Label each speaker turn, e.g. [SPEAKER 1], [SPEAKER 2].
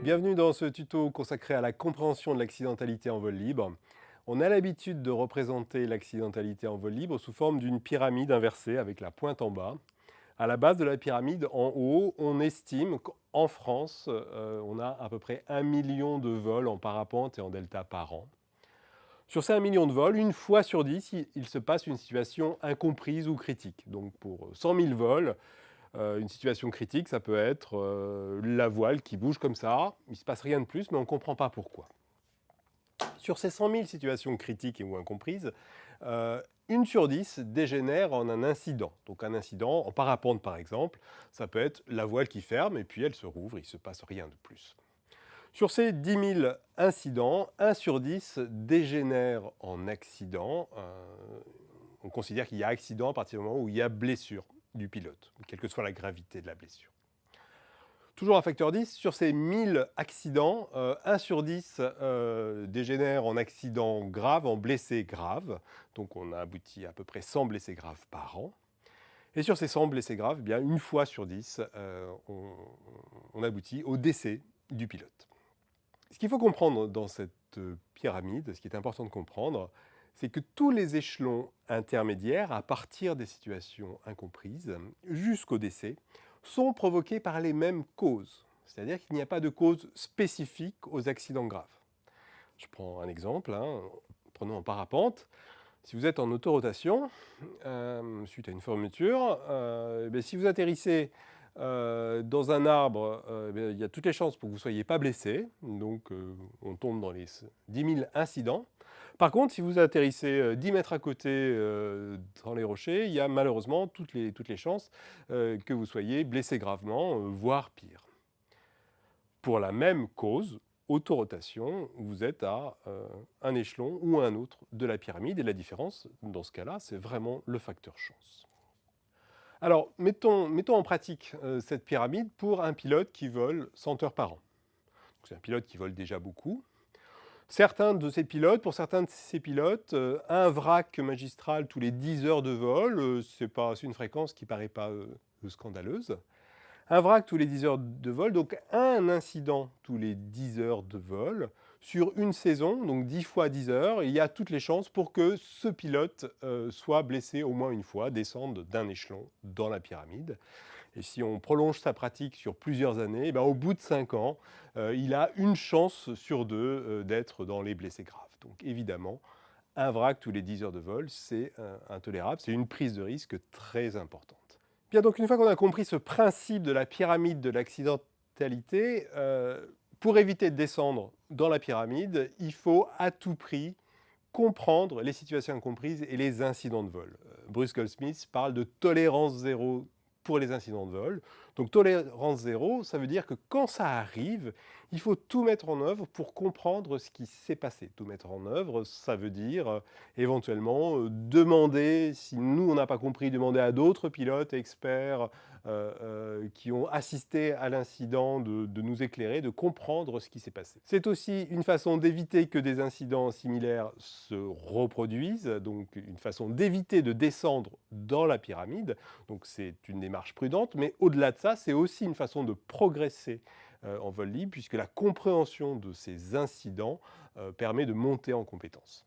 [SPEAKER 1] Bienvenue dans ce tuto consacré à la compréhension de l'accidentalité en vol libre. On a l'habitude de représenter l'accidentalité en vol libre sous forme d'une pyramide inversée avec la pointe en bas. À la base de la pyramide, en haut, on estime qu'en France, on a à peu près 1 million de vols en parapente et en delta par an. Sur ces 1 million de vols, une fois sur 10, il se passe une situation incomprise ou critique. Donc pour 100 000 vols, une situation critique, ça peut être la voile qui bouge comme ça, il ne se passe rien de plus, mais on ne comprend pas pourquoi. Sur ces 100 000 situations critiques et ou incomprises, une sur 10 dégénère en un incident. Donc un incident, en parapente par exemple, ça peut être la voile qui ferme et puis elle se rouvre, il ne se passe rien de plus. Sur ces 10 000 incidents, 1 sur 10 dégénère en accident. On considère qu'il y a accident à partir du moment où il y a blessure du pilote, quelle que soit la gravité de la blessure. Toujours un facteur 10, sur ces 1000 accidents, 1 sur 10 dégénère en accident grave, en blessé grave. Donc on a abouti à peu près 100 blessés graves par an. Et sur ces 100 blessés graves, bien, une fois sur 10, on aboutit au décès du pilote. Ce qu'il faut comprendre dans cette pyramide, ce qui est important de comprendre, c'est que tous les échelons intermédiaires, à partir des situations incomprises jusqu'au décès, sont provoqués par les mêmes causes. C'est-à-dire qu'il n'y a pas de cause spécifique aux accidents graves. Je prends un exemple, prenons en parapente. Si vous êtes en autorotation, suite à une fermeture, si vous atterrissez dans un arbre, il y a toutes les chances pour que vous ne soyez pas blessé. Donc on tombe dans les 10 000 incidents. Par contre, si vous atterrissez 10 mètres à côté dans les rochers, il y a malheureusement toutes les chances que vous soyez blessé gravement, voire pire. Pour la même cause, autorotation, vous êtes à un échelon ou un autre de la pyramide. Et la différence, dans ce cas-là, c'est vraiment le facteur chance. Alors, mettons en pratique cette pyramide pour un pilote qui vole 100 heures par an. C'est un pilote qui vole déjà beaucoup. Pour certains de ces pilotes, un vrac magistral tous les 10 heures de vol, c'est une fréquence qui ne paraît pas scandaleuse. Un vrac tous les 10 heures de vol, donc un incident tous les 10 heures de vol. Sur une saison, donc 10 fois 10 heures, il y a toutes les chances pour que ce pilote soit blessé au moins une fois, descende d'un échelon dans la pyramide. Et si on prolonge sa pratique sur plusieurs années, au bout de 5 ans, il a une chance sur deux d'être dans les blessés graves. Donc évidemment, un vrac tous les 10 heures de vol, c'est intolérable, c'est une prise de risque très importante. Bien, donc une fois qu'on a compris ce principe de la pyramide de l'accidentalité, pour éviter de descendre dans la pyramide, il faut à tout prix comprendre les situations incomprises et les incidents de vol. Bruce Goldsmith parle de tolérance zéro pour les incidents de vol. Donc tolérance zéro, ça veut dire que quand ça arrive, il faut tout mettre en œuvre pour comprendre ce qui s'est passé. Tout mettre en œuvre, ça veut dire éventuellement demander, si nous on n'a pas compris, demander à d'autres pilotes experts qui ont assisté à l'incident de nous éclairer, de comprendre ce qui s'est passé. C'est aussi une façon d'éviter que des incidents similaires se reproduisent, donc une façon d'éviter de descendre dans la pyramide. Donc c'est une démarche prudente, mais au-delà de ça, c'est aussi une façon de progresser en vol libre, puisque la compréhension de ces incidents permet de monter en compétences.